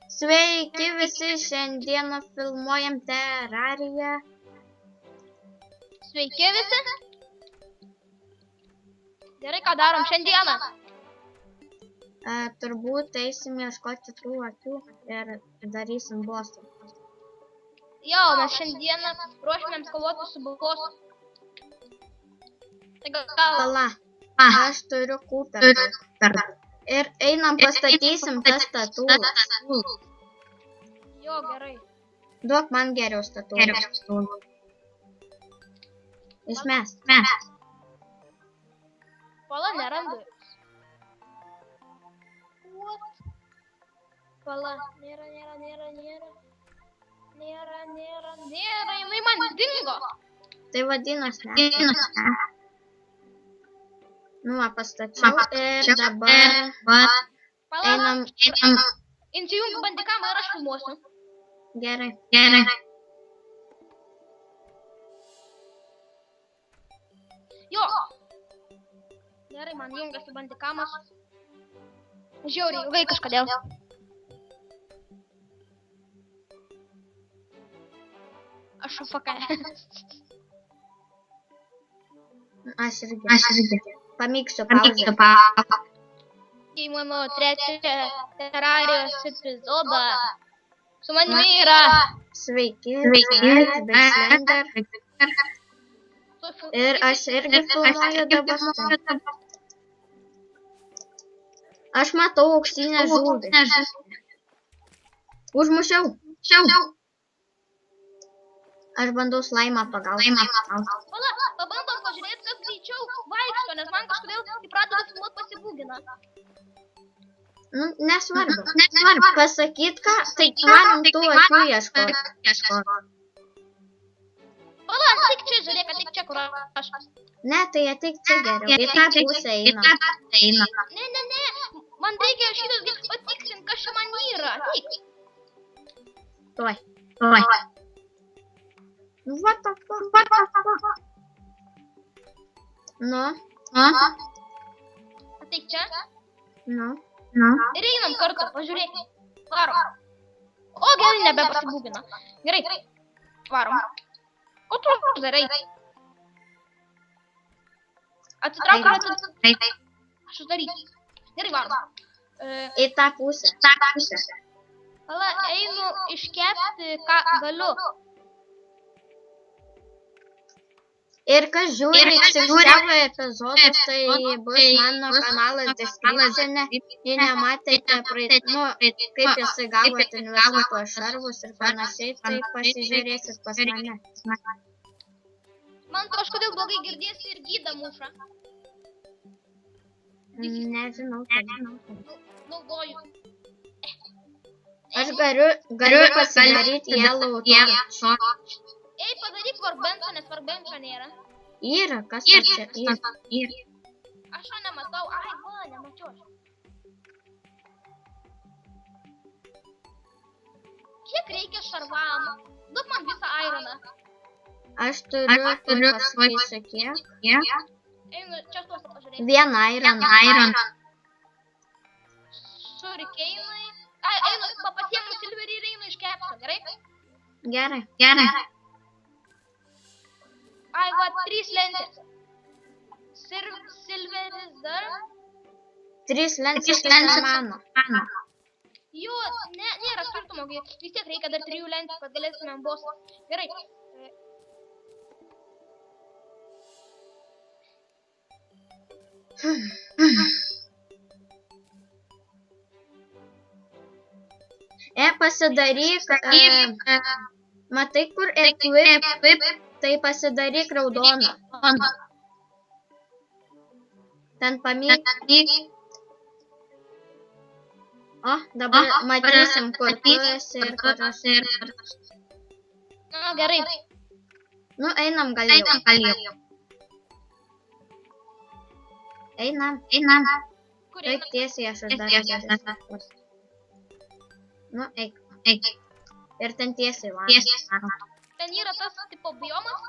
Sveiki visi, šiandieną filmuojam Terrariją. Sveiki visi. Gerai, ką darom šiandieną? Turbūt eisim ieškoti tų akių ir darysim bosą. Jo, mes šiandieną ruošiamėms kovoti su bosu. Tai gal... Pala, aš turiu Cooperą. Ir einam pastatysim tas statulas. Jo, gerai. Duok man geriau statulas. Išmest. Pala, nerandu. What? Pala, nėra, jinai man dingo. Tai vadinasi, ne. Nu, pastačiau ir dabar einam. Įsijunk bandikamą ir aš filmuosiu. Gerai. Jo. Gerai, man jungiasi bandikamas. Žiauriai ilgai kažkodėl. Aš UFK. Aš irgi. Pamyksiu pauzę. Į mano trečią Terrarijos epizodą. Su manimi yra. Sveiki, Slender. Ir aš irgi filmuoju dabar. Aš matau auksinę žuvį. Užmušiau. Aš bandau slaimą pagauti. Pala, pabandom pažiūrėti, kas greičiau vaikšto, nes man kažkodėl įpratė filmuot pasibūgina. Nu, nesvarbu. Pasakyt ką, tai varom tų akių ieškoti. Pala, tik čia, žiūrėk, tik čia, kur aš. Ne, tai ateik čia geriau. Į tą pusę einam. Ne. Man reikia šitas patikslint, kas čia man yra. Ateik. Tuoj. What the fuck? Nu? Ateik čia. Nu? Ir einam kartu, pažiūrėk. Varom. O, gerai, nebepasibūgina. Gerai. Varom. O tu darai. Atsitrauk ir atsitrauk. Aš uždarysiu. Gerai, varom. Į tą pusę. Pala, einu iškepti, ką galiu. Ir kas žiūri savo epizodus, tai bus mano kanalas descriptione. Jei nematėte, kaip jisai gavo ten visus tuos šarvus ir panašiai, tai pasižiūrėsit pas mane. Man kažkodėl blogai girdėsi ir gyda muša. Nežinau. Naudoju. Aš galiu pasidaryti yellow torch. Ei, padaryk workbenchą, nes workbencho nėra. Yra, kas čia yra? Aš jo nematau. Ai, va, nemačiau aš. Kiek reikia šarvam? Duok man visą ironą. Aš turiu pasakysiu kiek. Einu, čia tuos pažiūrėk. Vieną ironą. Šurikeinai. Ai, einu, pasiemu silverį ir einu iškepsiu, gerai? Gerai. Ai, va, 3 lentės. Silveris dar. 3 lentės tai mano. Jo, nėra skirtumo, vis tiek reikia dar 3 lentų, kad galėtumėm bosą. Gerai. Pasidaryk, matai kur equip, tai pasidaryk raudoną. Ten pamyk. O, dabar matysim, kur tu esi ir kur aš. Na, gerai. Nu, einam gal jau. Einam. Kur Eik tiesiai, aš uždarysiu. Nu, eik. Ir ten tiesiai varom. Ten yra tas tipo biomas?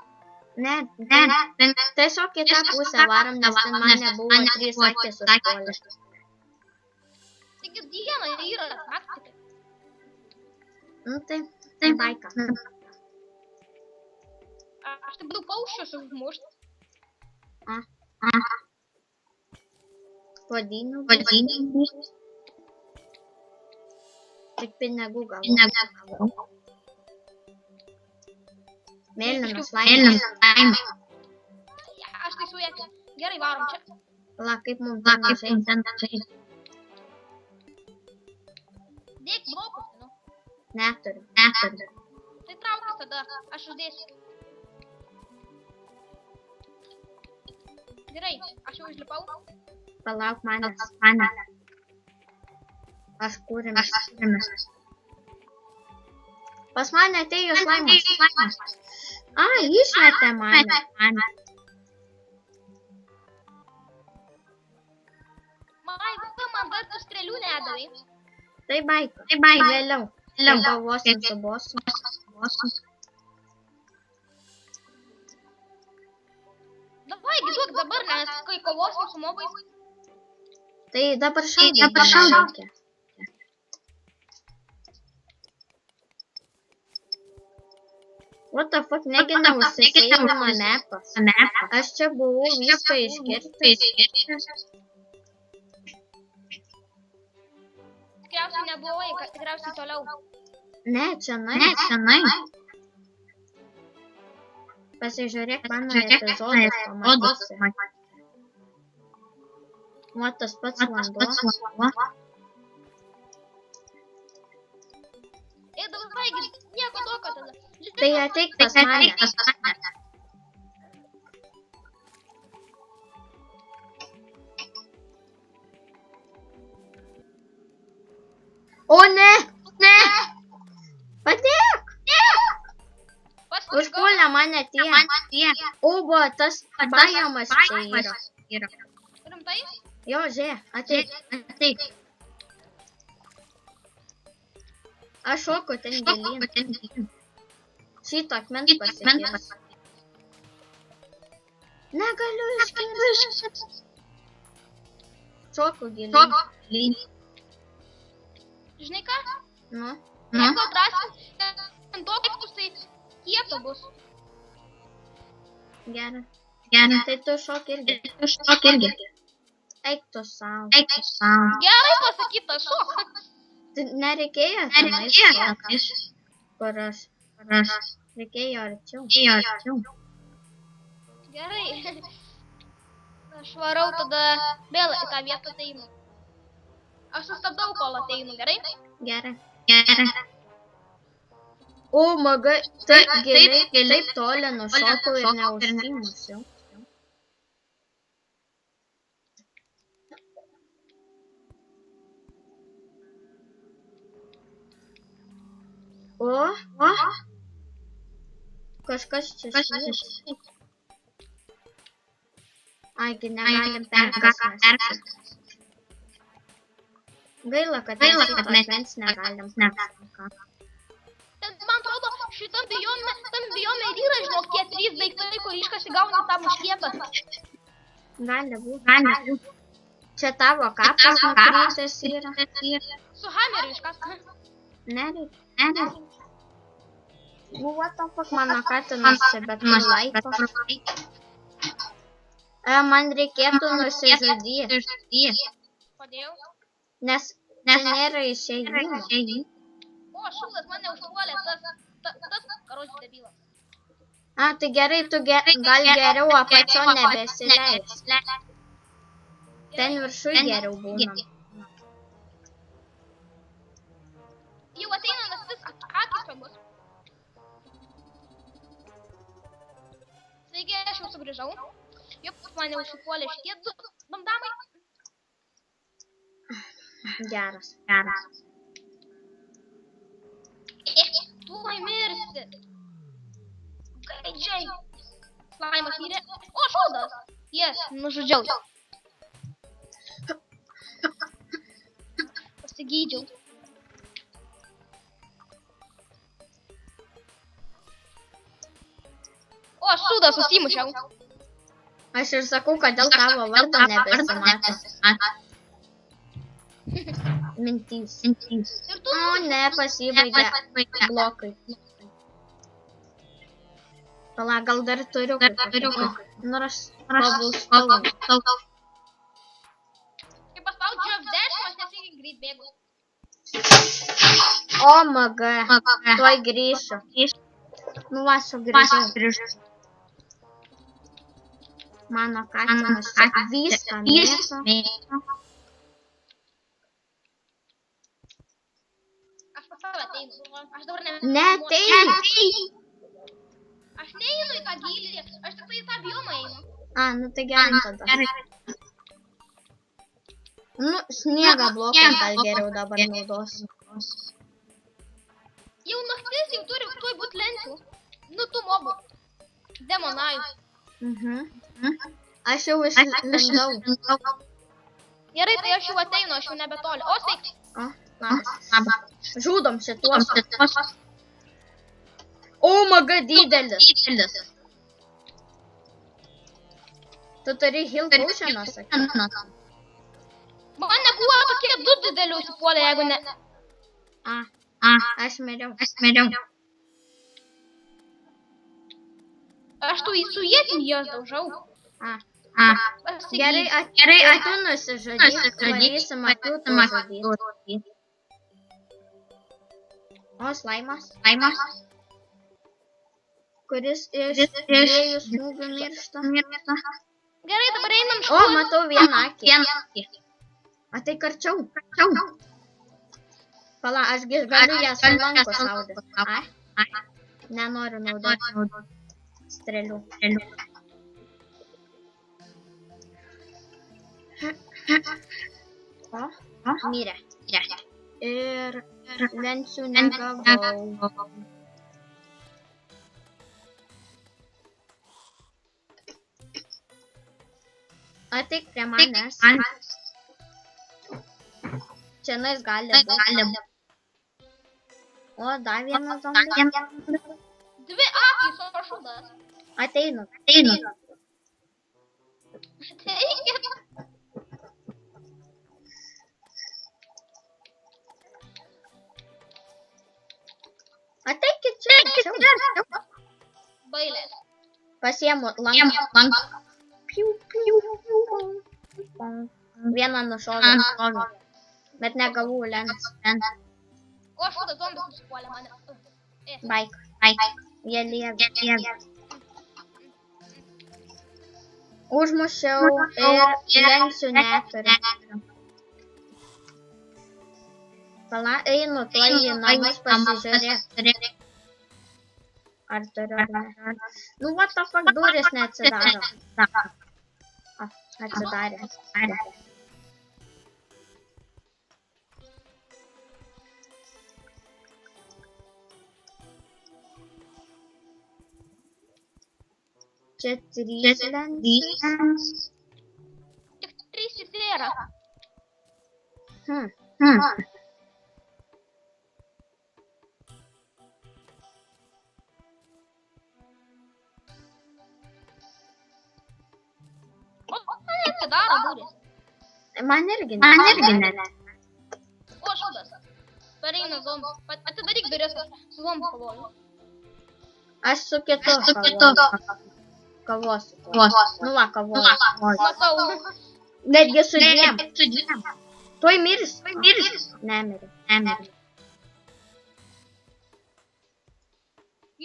Ne. Tiesiog į tą pusę varom, nes ten man nebuvo 3 akės užpuolės. Taigi dieną yra taktika. Nu tai baika. Aš taip daug paukščius užmušt. Puodynų. Tik pinigų gavau. Mėlynas laimas. Aš tai suėti. Gerai, varom čia. La, kaip mums ten žaisti. Dėk blokus, nu. Neturiu. Tai traukis tada, aš uždėsiu. Gerai, aš jau užlipau. Palauk manęs. Aš kūrimas. Pas mane atėjo slaimas. Išmetė mane. Man dar tų strėlių nedavai. Tai baika. Vėliau. Kovosim su bosu. Davai, duok dabar, nes kai kovosim su mobais. Tai dabar šaudai. What the fuck, negina užsiseivino mapas. Aš čia buvau viską iškirtęs. Tikriausiai nebuvai, tikriausiai toliau. Ne, čia nai. Pasižiūrėk mano epizodus, pamatysi. O tas pats vanduo. Davai, nieko tokio tada. Tai ateik pas mane. O ne! Padėk! Užpuolė mane tie. Obo, tas bajamas čia yra. Rimtai? Jo, žiūrėk, ateik. Aš šoku ten gilyn. Šito akmens pasikės. Negaliu iškirsti. Šoku gilyn. Žinai ką? Nu? Jeigu atrasim ten tokius, tai kieto bus. Gerai. Tai tu šok irgi. Eik tu savo. Gerai pasakyta, šok. Nereikėjo tenais šokti. Kur aš. Reikėjo arčiau. Gerai. Aš varau tada vėl į tą vietą ateinu. Aš sustabdau, kol ateinu, gerai? Gerai. O, magai, taip giliai, taip toli nušokau ir neužsimusiu. O, kažkas čia šviečia. Aigi, negalim perkasti. Gaila, kad mes negalim. Man atrodo, šitam bijome ir yra, žinok, tie 3 daiktai, kur iškasi gauni tą muškietą. Gali būti. Čia tavo kapas nukrytęs yra. Su hameriu iškas. Nereikia. What the fuck, mano katinas čia, bet laiko. Man reikėtų nusižudyti. Kodėl? Nes čia nėra išėjimų. O, šūdas mane užpuolė, tas karočių debilas. Tai gerai, tu gal geriau apačio nebesileis. Ten viršui geriau būna. Jau ateina naktis, akis pabus. Taigi, aš jau sugrįžau. Jau mane užpuolė šitie 2 bandamai. Geras. Tuoj mirsi. Gaidžiai. Slaimas mirė. O, šūdas. Yes, nužudžiau. Pasigydžiau. O, šūdas susimušiau. Aš ir sakau, kad dėl tavo vardo nebesimato. Mintys. Ir tu O, ne, pasibaigė blokai. Pala, gal dar turiu kokį. Nors pabūstau. Kai paspaudžiu F10, aš nesėkiai greit bėgu. O, maga. Tuoj grįšiu. Nu, va, sugrįžau. Mano katinas čia viską mėto. Aš pas tave ateinu. Aš dabar Ne, ateini. Aš neinu į tą gylį, aš tik tai į tą biomą einu. A, nu tai gerai tada. Nu, sniegą bloką gal geriau dabar naudosiu. Jau naktis, jau turi tuoj būt lenčių. Nu, tų mobų. Demonajų. Aš jau išlindau. Gerai, tai aš jau ateinu, aš jau nebetoli. O, sveiki. O, labas. Žudom šituos. O, maga didelis. Tu turi heal potioną, sakai. Man nebuvo tokie du didelių užsipuolė, jeigu ne... Aš miriau. Aš tu su ietim jos daužau. Gerai, tu nusižadyk, varysim akių tu žadyk. O, slaimas. Kuris iš dviejų smūgių miršta. Gerai, dabar einam O, škuoti. matau vieną akį. A tai karčiau. Pala, aš galiu ją su lanku šaudyti. Nenoriu naudoti strėlių. O, mirė. Ir lensių negavau. Ateik prie manęs. Čia nais gali būti. O, dar vienas zombis. Dvi akys, o šūdas. Ateinu. Ateikit. Ateikit čia. Bailės. Pasiemu lanką. Vieną nušoviau. Bet negavau lens. O, šūdas zombis užsipuolė mane. Baik. Jie lievė. Užmušiau ir lenksiu neturiu. Pala, einu tuoj į namus pasižiūrėk. Ar turiu ar ne. Nu, what the fuck, durys neatsidaro. Atsidarė. Čia 3 lensis. Tik 3 ir yra. O, man neatsidaro durys. Man irgi ne. O, šūdas. Pareina zombis. Atidaryk duris, su zombiu kovoju. Aš su kitu kavosiu. Nu va, kavosiu. Matau. Netgi su dviem. Tuoj mirs. Nemirė.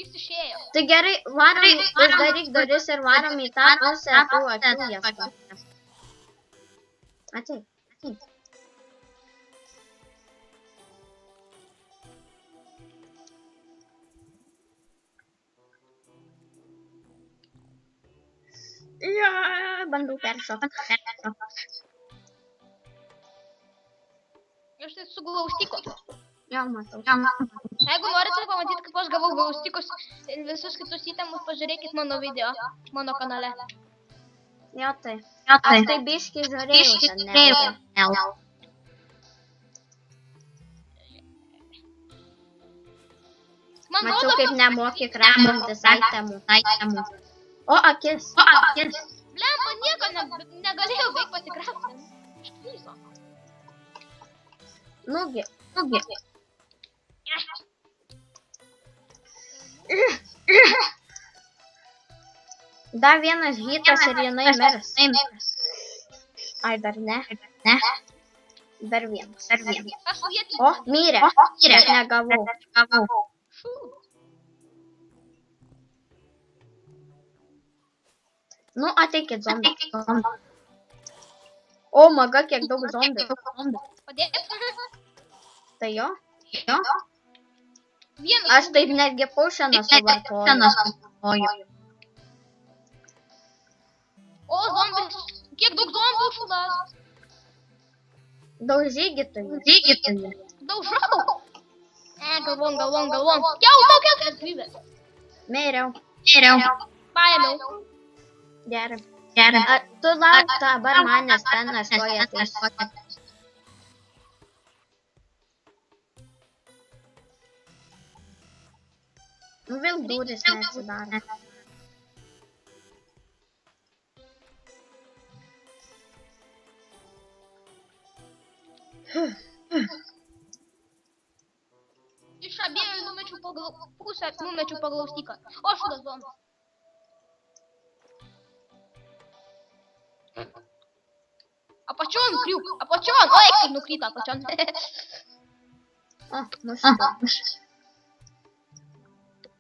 Jis išėjo. Tai gerai, varom, uždaryk duris ir varom į tą pusę tų akių ieško. Ateik. Ja, bandau peršokti. Aš tai su glaustiku. Jau matau. Jeigu norite pamatyti, kaip aš gavau glaustikus ir visus kitus įtemus, pažiūrėkit mano video, mano kanale. Jo tai. Aš tai biškį žiūrėjau ten. Mačiau, kaip nemoki kraftintis itemų. O, akis. Blemba, nieko negalėjau veik pasikraftinti. Išklyso. Nugi. Dar vienas hitas ir jinai mirs. Ai, dar ne. Dar vienas. Aš vietį. O, mirė. Bet negavau. Šu. Nu, ateikit zombi. O, maga, kiek daug zombių. Padėt? Tai jo. Vienas. Aš taip netgi paušieną suvartoju. O, zombis. Kiek daug zombių šulas. Daužykitųjų. Daužau. Galvom. Kiek gyvės. Mėriau. Paėmiau. Gerai. Tu lauk dabar manęs ten nestoja ateis. Nu vėl durys neatsidaro. Iš abiejų numečiau pusę, numečiau paglaustiką. O, šulas zombis. Apačion kriuk, apačion. O, eik, kaip nukrito apačion. O, nušitą.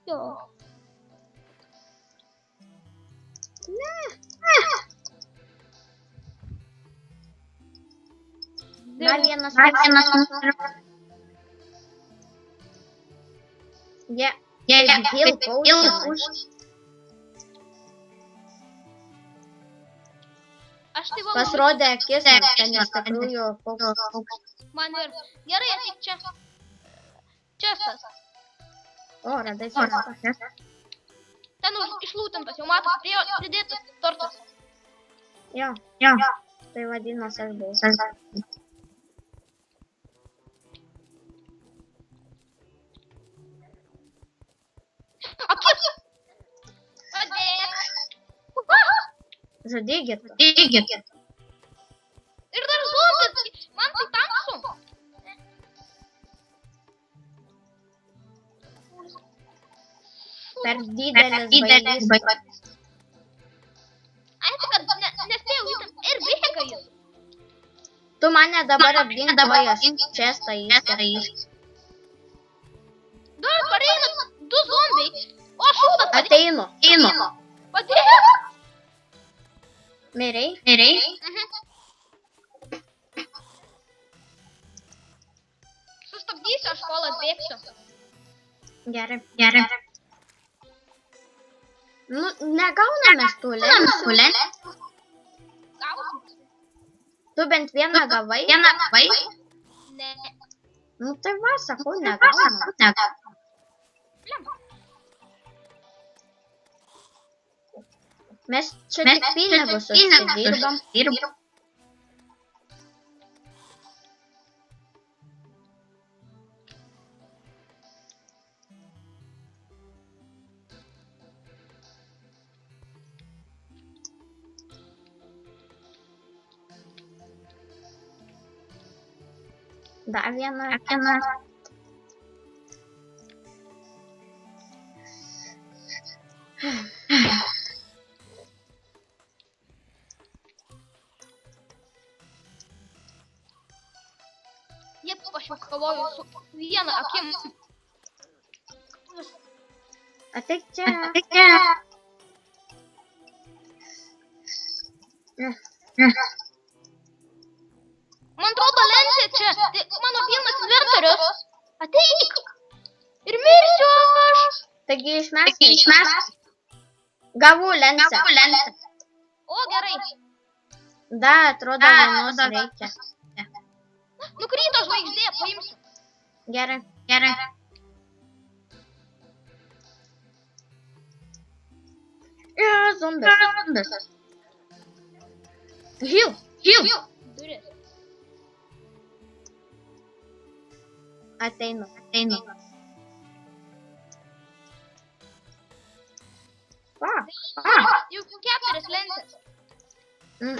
Jo. Dar vienas. Yeah, heal potion. Aš tai valau. Pasirodė akis, nes ten iš tikrųjų paukštis. Man ir gerai, ateik čia. Čestas. O, radai čestą. Ten išlūtintas, jau matos, pridėtas tortas. Jo. Tai vadinasi aš buvau. Akis. Padėk. Žadėkit. Ir dar zombis. Man tai tamsu. Per didelis baigys. Ai, tai kad nespėjau įtam. Ir bėga jis. Tu mane dabar apgink kojas. Čestą įskėrai. Dar pareina 2 zombiai. O, šūdas. Ateinu. Padėk. Mirei? Sustabdysiu, aš kol atbėgsiu. Gerai. Nu, negauname tų lensių. Gausim. Tu bent vieną gavai? Ne. Nu, tai va, sakau, negauname. Blem. Mes čia tik pinigus užsidirbam. Dar vieną. Jie aš jau kovoju su viena akim. Ateik čia. Man atrodo lensė čia. Tai mano pilnas inventorius. Ateik. Ir mirsiu aš. Taigi išmesk. Gavau lensę. O, gerai. Da, atrodo, vienos reikia. Nukrito žvaigždė, paimsiu. Gerai. Zombis. Heal. Duris. Ateinu. Jau 4 lensės.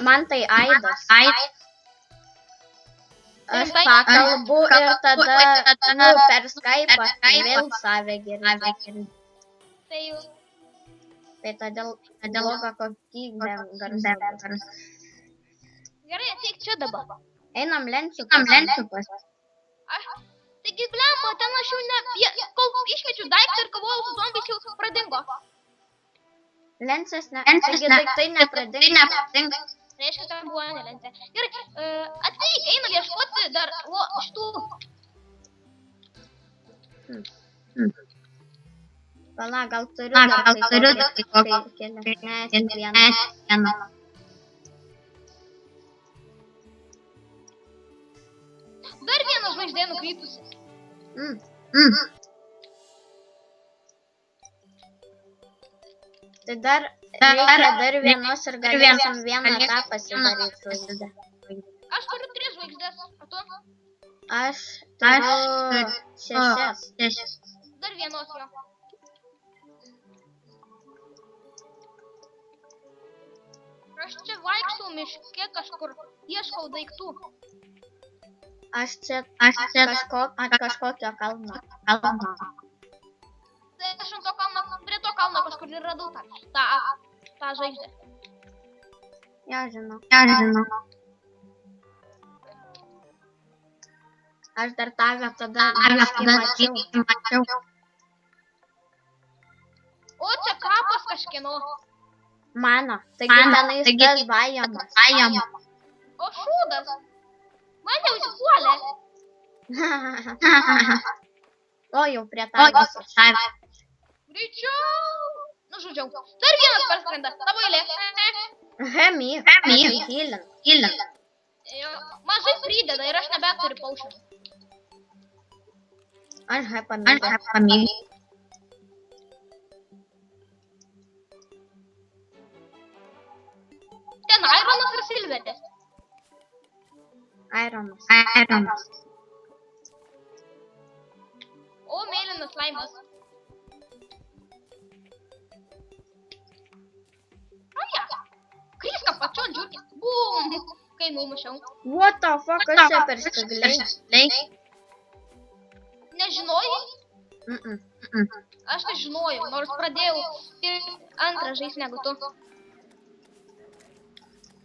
Man tai aidas. Aš pakalbu ir tada, per Skype'ą vėl save girdžiu. Tai jau. Tai todėl bloga kokybė garso. Gerai, ateik čia dabar. Einam lensiu pas. Taigi, blemba, ten aš jau kol išmečiu daiktą ir kovojau su zombiais, jau pradingo. Lensas taigi daiktai nepradings. Reiškia, ten buvo ne lensė. Gerai, ateik, einam ieškoti dar šitų. Pala, gal turiu dar kokį vieną. Dar vieną žvaigždė nukrypusi. Tai reikia dar vienos ir galėsim vieną tą pasidaryti žvaigždę. Aš turiu 3 žvaigždės, o tu? Aš turiu 6. Dar vienos jo. Aš čia vaikštau miške kažkur, ieškau daiktų. Aš čia ant kažkokio kalno. Tai aš ant to kalno, prie to kalno kažkur ir radau tą žvaigždę. Ja, žinau. Aš dar tave tada mačiau. O čia kapas kažkieno. Mano, taigi tenais tas vajamas. O šūdas. Man jau įsipuolė. O jau prie tavęs. Greičiau. Nužudžiau. Dar vienas parskrenda. Tavo eilė. Hemi. Mažai prideda ir aš nebeturiu paušinų. Aš pamėgau. Ten Ironas ir Silveris. Ironas. O, mėlynas laimas. Aja, kryska pačion džiūrkė. Bum, kai numušiau. What the fuck, aš čia per stigliai. Nežinojai? Aš tai žinojau, nors pradėjau ir antrą žaist negu tu.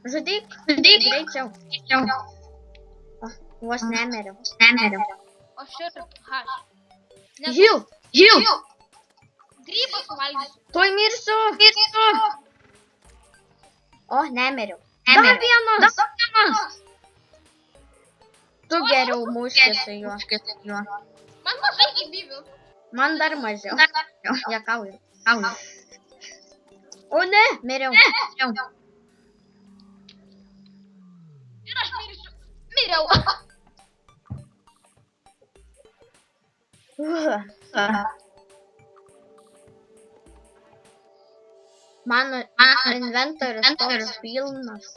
Žudyk, greičiau. Vos nemiriau. Aš ir aš. Žiū. Grybą suvalgysiu. Tuoj mirsiu. O, nemiriau. Dar vienas. Tu geriau muškis su juo. Man mažai gyvybių. Man dar mažiau. Juokauju. O ne, miriau. Ir aš mirsiu. Miriau. Mano inventorius toks pilnas.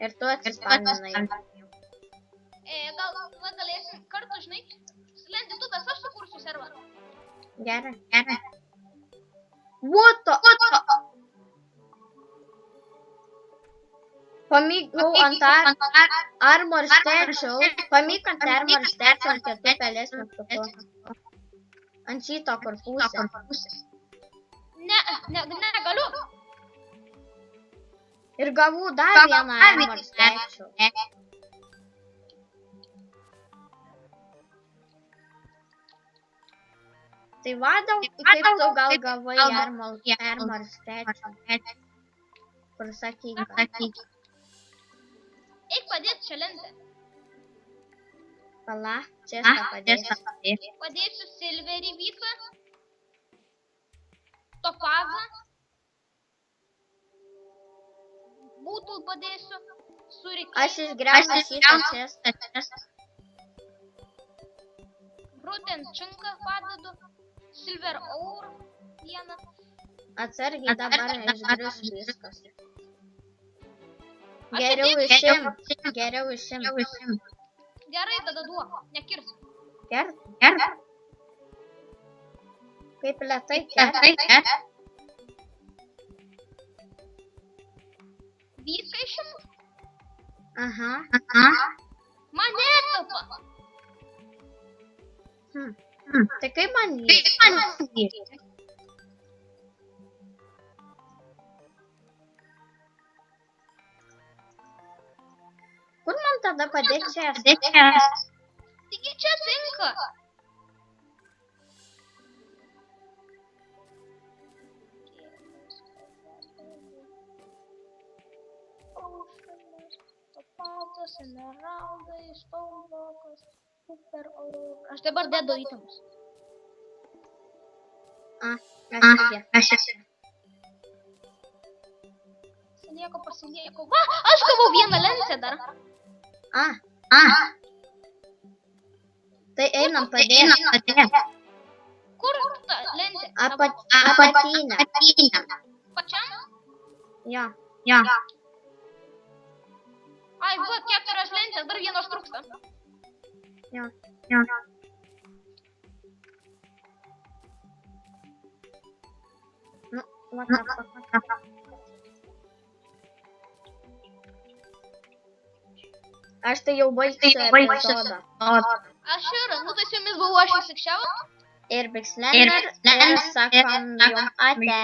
Ir tu atsispaninai. Gal galėsim kartu, žinai, slenditukas, aš sukursiu serverą. Gerai. What the? Pamygau ant armor statue. Pamyk ant armor statue ant kitų pelės mygtukų. Ant šito kur pusė. Negaliu. Ir gavau dar vieną armor statue. Tai vadau, kaip tu gal gavai armor statue. Kur sakyk. Eik padėti čia lentę. Pala, čia padėsiu. Padėsiu silverį visą. Topazą. Būtų padėsiu. Surikį. Aš išgriausiu šitą čestą. Bruten činką padedu. Silver ore vieną. Atsargiai dabar išgrius viskas. Geriau išim. Gerai, tada duok, nekirsiu. Kert? Kaip lėtai kert? Viską išimu. Aha. Man netelpa. Tai kaip man jį? tada padėk čia. Taigi čia tinka. Papatas, emeraldai, spaudokas, super oro. Aš dabar dedu įtamus. Aš esu. Pasilieku. Va, aš gavau vieną lentę dar. Tai einam padėk. Kur ta lentė? Apatinę. Pačiam? Jo. Ai, va, 4 lentės, dar vienos trūksta. Jo. Nu, va. Aš tai jau baigsiu epizodą. Aš ir, nu tai su jumis buvau aš įsikščiau. Ir Big Slender. Ir sakom jum ate.